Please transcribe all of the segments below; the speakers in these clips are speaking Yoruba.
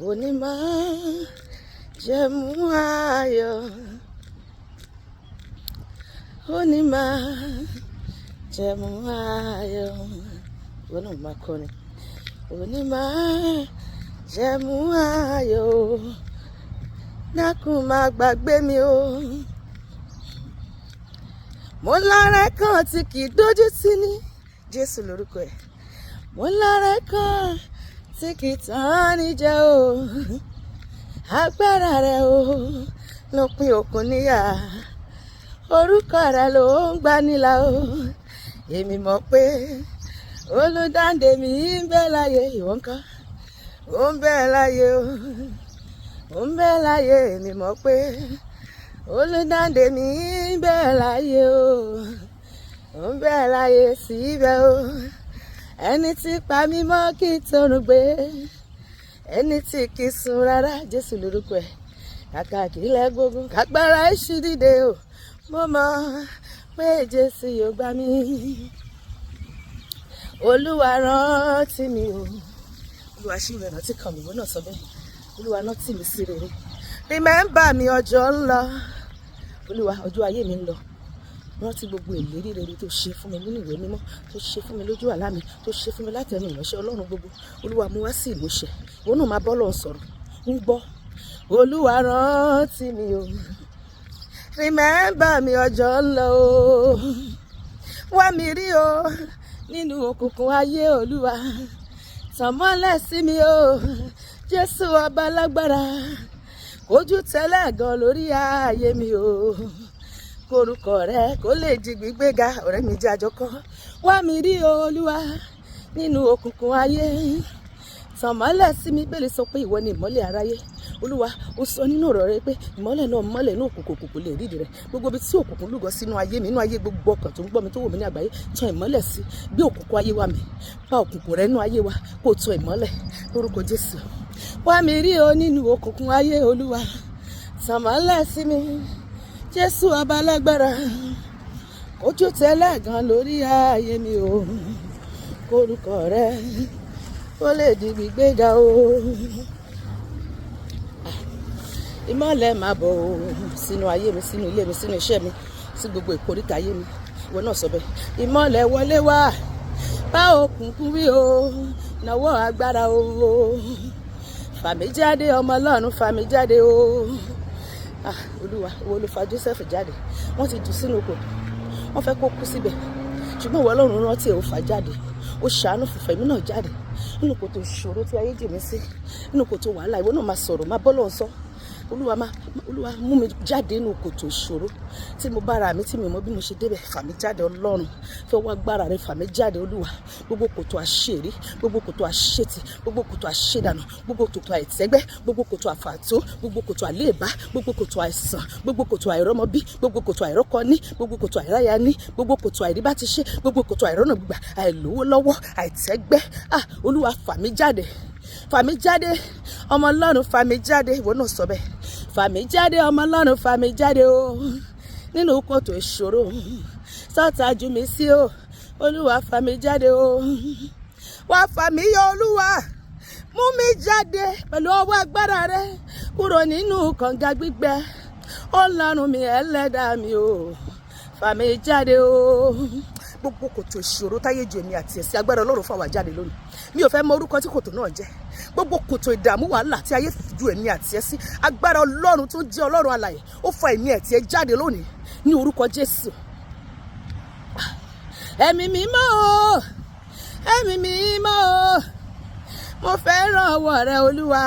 Oni majemu ayọ̀, oni majemu ayọ̀, wọnú máa kọrin. Oni majemu ayọ̀, dakun má gbàgbé mi o. Mo lọ́rẹ́ kan tí kì í dójú tì ní, Jésù lórúkọ ẹ̀. Mo lọ́rẹ́ kan tí kì í tàn ní jẹ o, agbára rẹ̀ o ló pín òkun níyà, orúkọ rẹ̀ ló ń gbanilà o. Èmi mọ̀ pé olùdáǹdè mi ń bẹ láyé, ìwọ ńkọ́? Ó ń bẹ láyé o, ó ń bẹ láyé. Èmi mọ̀ pé olùdáǹdè mi ń bẹ láyé o, ó ń bẹ láyé síbẹ̀ o. Ẹni tí pa mí mọ́ kí n tọrùn gbé, ẹni tí kì í sùn rárá, Jésù lórúkọ ẹ̀. Kàkà kí ilẹ̀ gbógun kágbára èṣù dìde o, mo mọ̀ pé Jésù yóò gbà mí. Olúwa rántí mi o, Olúwa ṣì rẹ̀ rántí kan mi, ìwọ náà sọ bẹ́ẹ̀. Olúwa rántí mi sí rere. Remember mi, ọjọ́ ń lọ. Olúwa, ọjọ́ ayé mi ń lọ. Rántí gbogbo ìlérí rere tó ṣe fún mi nínú ìwé mímọ́, tó ṣe fún mi lójú àlá mi, tó ṣe fún mi láti ẹnu ìránṣẹ́ Ọlọ́run gbogbo. Olúwa, mú wá sí ìmúṣẹ. Ìwọ náà máa bọ́ Ọlọ́run sọ̀rọ̀, ń gbọ́. Olúwa rántí mi o, remember mi, ọjọ́ ń lọ o. Wá mi rí o nínú òkùnkùn ayé, Olúwa. Tàn mọ́lẹ̀ sí mi o, Jésù ọba lágbára. Kójú tẹ́lẹ̀ gan lórí ayé mi o, korúkọ rẹ kó lè di gbígbéga. Ọ̀rẹ́ mi jẹ́ àjọkọ́. Wá mi rí o, Olúwa, nínú òkùnkùn ayé. Tàn mọ́lẹ̀ sí mi. Bẹ́ẹ̀ sọ pé ìwọ ni ìmọ́lẹ̀ aráyé. Olúwa, ó sọ nínú ọ̀rọ̀ rẹ pé ìmọ́lẹ̀ náà mọ́lẹ̀ ní òkùnkùn kò lè rídìí rẹ̀. Gbogbo ibi tí òkùnkùn lúgọ sínú ayé mi, inú ayé gbogbo ọkàn tó ń gbọ́ mi, tó wò mí ní àgbáyé, tan ìmọ́lẹ̀ sí. Gbé òkùnkùn ayé wa mì, pa òkùnkùn rẹ nínú ayé wa, kó tan ìmọ́lẹ̀ lórúkọ Jésù. Wá mi rí o nínú òkùnkùn ayé, Olúwa. Tàn mọ́lẹ̀ sí mi, Jésù ọba lágbára. Kójú tẹ́lẹ̀ gan lórí ayé mi o, korúkọ rẹ kó lè di gbígbéga o. Ìmọ́lẹ̀ máa bọ̀ sínú ayé mi, sínú ilé mi, sínú iṣẹ́ mi, sí gbogbo ìkóríta ayé mi. Ìwọ náà sọ bẹ́ẹ̀. Ìmọ́lẹ̀ wọlé wá, bá òkùnkùn wí o, nawọ́ agbára o. Fà mí jáde, ọmọ Ọlọ́run, fà mí jáde o. Olúwa, ìwọ ló fa Joseph jáde. Wọ́n ti jù sínú kòtò, wọ́n fẹ́ kó kú síbẹ̀, ṣùgbọ́n ìwọ Ọlọ́run rántí ẹ̀, ó fà jáde. Ó ṣàánú fún Fẹ́mi náà jáde nínú kòtò ìṣòro tí ayé jì mí sí, nínú kòtò wàhálà. Ìwọ náà máa sọ̀rọ̀, máa bọ́ Ọlọ́run sọ. Olúwa mú mi jáde nínú kòtò ìṣòro tí mo bára mi, tí mi mọ bí mo ṣe débẹ̀. Fà mí jáde, Ọlọ́run. Fẹ́ wá agbára rẹ, fà mí jáde, Olúwa. Gbogbo kòtò àṣírí, gbogbo kòtò àṣetì, gbogbo kòtò àṣedànù, gbogbo kòtò àìtẹ́gbẹ́, gbogbo kòtò àfàtó, gbogbo kòtò àléèbá, gbogbo kòtò àìsàn, gbogbo kòtò àìrọ́mọbí, gbogbo kòtò àìrọ́kọní, gbogbo kòtò àìráyání, gbogbo kòtò àìríbátiṣe, gbogbo kòtò àìrọ́nà gbígbà, àìlówó lọ́wọ́, àìtẹ́gbẹ́. Olúwa, fà mí jáde, fà mí jáde, ọmọ Ọlọ́run, fà mí jáde. Ìwọ náà sọ bẹ́ẹ̀. Fà mí jáde, ọmọ Ọlọ́run, fà mí jáde o, nínú kòtò ìṣòro sọ́ta jù mí sí o. Olúwa, fà mí jáde o. Wá fà mí yọ, Olúwa. Mú mi jáde pẹ̀lú ọwọ́ agbára rẹ kúrò nínú kànga gbígbẹ. Ọlọ́run mi, ẹlẹ́dàá mi o, fà mí jáde o. Gbogbo kòtò ìṣòro táyé ju èmi àti ẹ̀sìn, agbára Ọlọ́run fà wá jáde lónìí. Mi ò fẹ́ mọ orúkọ tí kòtò náà jẹ́. Gbogbo kòtò ìdààmú wàhálà tí ayé ju èmi àti ẹ̀sìn, agbára Ọlọ́run tó jẹ́ Ọlọ́run alààyè, ó fa èmi àti ẹ jáde lónìí ní orúkọ Jésù. Ẹ̀mí mímọ́ o, ẹ̀mí mímọ́ o, mo fẹ́ràn ọwọ́ rẹ, Olúwa.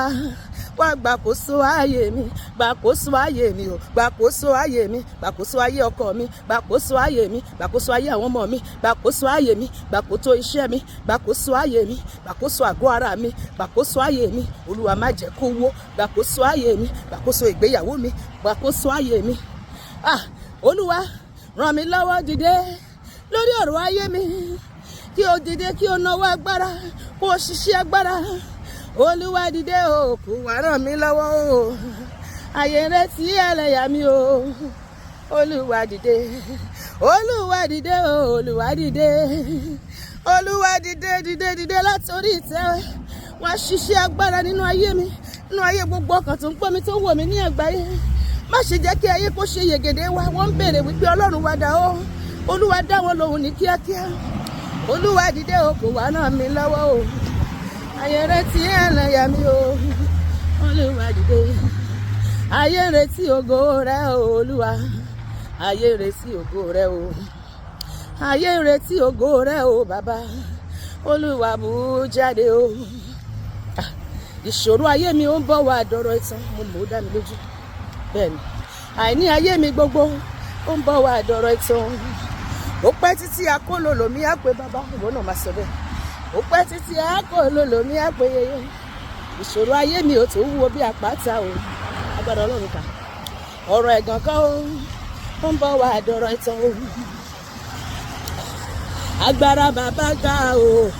Wá gbàkóso ayé mi, gbàkóso ayé mi o, gbàkóso ayé mi, gbàkóso ayé ọkọ mi, gbàkóso ayé mi, gbàkóso ayé àwọn ọmọ mi, gbàkóso ayé mi, gbàkóso iṣẹ́ mi, gbàkóso ayé mi, gbàkóso àgọ́ ara mi, gbàkóso ayé mi. Olúwa, má jẹ́ kó wó. Gbàkóso ayé mi, gbàkóso ìgbéyàwó mi, gbàkóso ayé mi. Olúwa, ràn mí lọ́wọ́, dìde lórí ọ̀rọ̀ ayé mi, kí o dìde, kí o náwó agbára, kó o ṣiṣẹ́ agbára. Olúwa, dìde o, kó wá ràn mí lọ́wọ́ o. Ayé rẹ tí ẹlẹ́yà mi o. Olúwa, dìde, Olúwa, dìde o, Olúwa, dìde, Olúwa, dìde, dìde, dìde láti orí ìtẹ́. Wá ṣiṣẹ́ agbára nínú ayé mi, nínú ayé gbogbo ọkàn tó ń gbọ́ mi tó ń wò mí ní àgbáyé. Má ṣe jẹ́ kí ayé kó ṣe yègèdè wa. Wọ́n ń béèrè wípé Ọlọ́run wa dà ó. Olúwa dá wọn lóhùn ní kíákíá. Olúwa dìde o, kò wá náà mi lọ́wọ́ o. Ayé retí ẹlẹ́yà mi o. Olúwa dìde. Ayé retí ògo rẹ o, Olúwa. Ayé retí ògo rẹ o. Ayé retí ògo rẹ o, bàbá. Olúwa bú jáde o. Ìṣòro ayé mi ó ń bọ̀ wá dọ̀rọ̀ ìtàn. Mo mọ̀ ó dá mi lójú. Bẹ́ẹ̀ni, àìní ayé mi gbogbo ó ń bọ̀ wá dọ̀rọ̀ ìtàn. Ó pẹ́ títí akólòlò mi á pé bàbá, ìwọ náà máa sọ bẹ́ẹ̀. Ó pẹ́ títí akólòlò mi á pé yeye. Ìṣòro ayé mi ò tó wúwo bí àpáta o. Agbára Ọlọ́run kà. Ọ̀rọ̀ ẹ̀gàn kan ó ń bọ̀ wá dọ̀rọ̀ ìtàn o. Agbára bàbá ga o.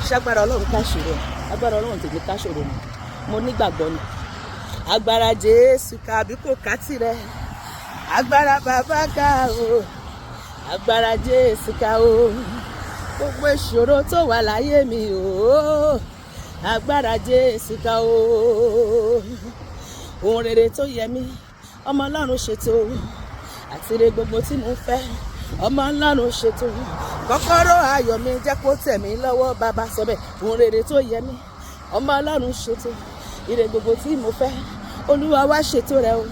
Ṣagbára Ọlọ́run ká ṣòro. Agbára Ọlọ́run tèmi ká ṣòro ni. Mo nígbàgbọ́ ni. Agbára Jésù ká bí kò ká tirẹ̀. Agbára bàbá ká o. Agbára Jésù ká o. Gbogbo ìṣòro tó wà láyé mi o. Agbára Jésù ká o. Ohun rere tó yẹ mí ọmọ Ọlọ́run ṣètò. Àtìrẹ gbogbo tí mo fẹ́ ọmọ Ọlọ́run ṣètò. Kọ́kọ́rọ́ ayọ̀ mi jẹ́ kó tẹ̀ mí lọ́wọ́, bàbá sọ bẹ́ẹ̀. Ohun rere tó yẹ mí ọmọ Ọlọ́run ṣètò. Ire gbogbo tí mo fẹ́ Olúwa wá ṣètò rẹ̀ o.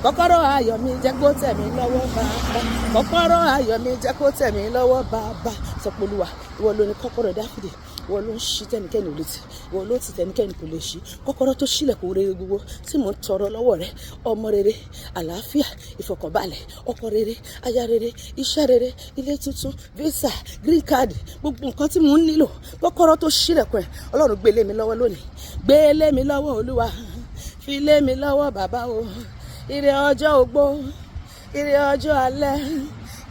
Kọ́kọ́rọ́ ayọ̀ mi jẹ́ kó tẹ̀ mí lọ́wọ́, bàbá. Kọ́kọ́rọ́ ayọ̀ mi jẹ́ kó tẹ̀ mí lọ́wọ́, bàbá. Sọ pé Olúwa, ìwọ ló ní kọ́kọ́rọ́ Dáfídì. Ìwọ ló ń ṣí tẹnikẹ́ni ò lè tì. Ìwọ ló ti tẹnikẹ́ni kò lè ṣí. Kọ́kọ́rọ́ tó ṣílẹ̀kùn rere gbogbo tí mò ń tọrọ lọ́wọ́ rẹ. Ọmọ rere, àlàáfíà, ìfọ̀kànbalẹ̀, ọkọ rere, aya rere, iṣẹ́ rere, ilé tuntun, visa, green card, gbogbo nǹkan tí mò ń nílò. Kọ́kọ́rọ́ tó ṣílẹ̀kùn ẹ̀, Ọlọ́run gbé lé mi lọ́wọ́ lónìí. Gbé lé mi lọ́wọ́, Olúwa. Fi lé mi lọ́wọ́, bàbá o. Ire ọjọ́ ogbó, ire ọjọ́ alẹ́,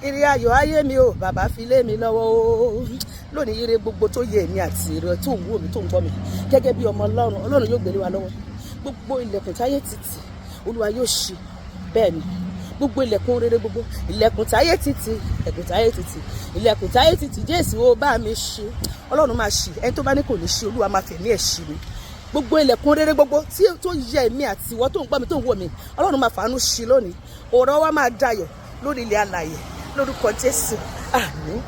ire ayọ̀ ayé mi o, bàbá fi lé mi lọ́wọ́ o. Lónìí ire gbogbo tó yẹ èmi àti ire tó ń wò mí tó ń gbọ́ mi gẹ́gẹ́ bí ọmọ Ọlọ́run, Ọlọ́run yóò gbélé wa lọ́wọ́. Gbogbo ilẹ̀kùn táyé títì Olúwa yóò ṣí. Bẹ́ẹ̀ ni, gbogbo ilẹ̀kùn rere gbogbo, ilẹ̀kùn táyé títì, ilẹ̀kùn táyé títì, ilẹ̀kùn táyé títì, Jésù ó bá mi ṣí. Ọlọ́run máa ṣí. Ẹni tó bá ní kò ní ṣí, Olúwa máa fẹ̀mí ẹ̀ ṣí mi. Gbogbo ilẹ̀kùn rere gbogbo tí tó yẹ èmi àti ìwọ tó ń gbọ́ mi tó ń wò mí, Ọlọ́run máa fàánú ṣí lónìí. Ọ̀rọ̀ wa máa dayọ̀ lórí ilẹ̀ alààyè lórúkọ Jésù. Àmín.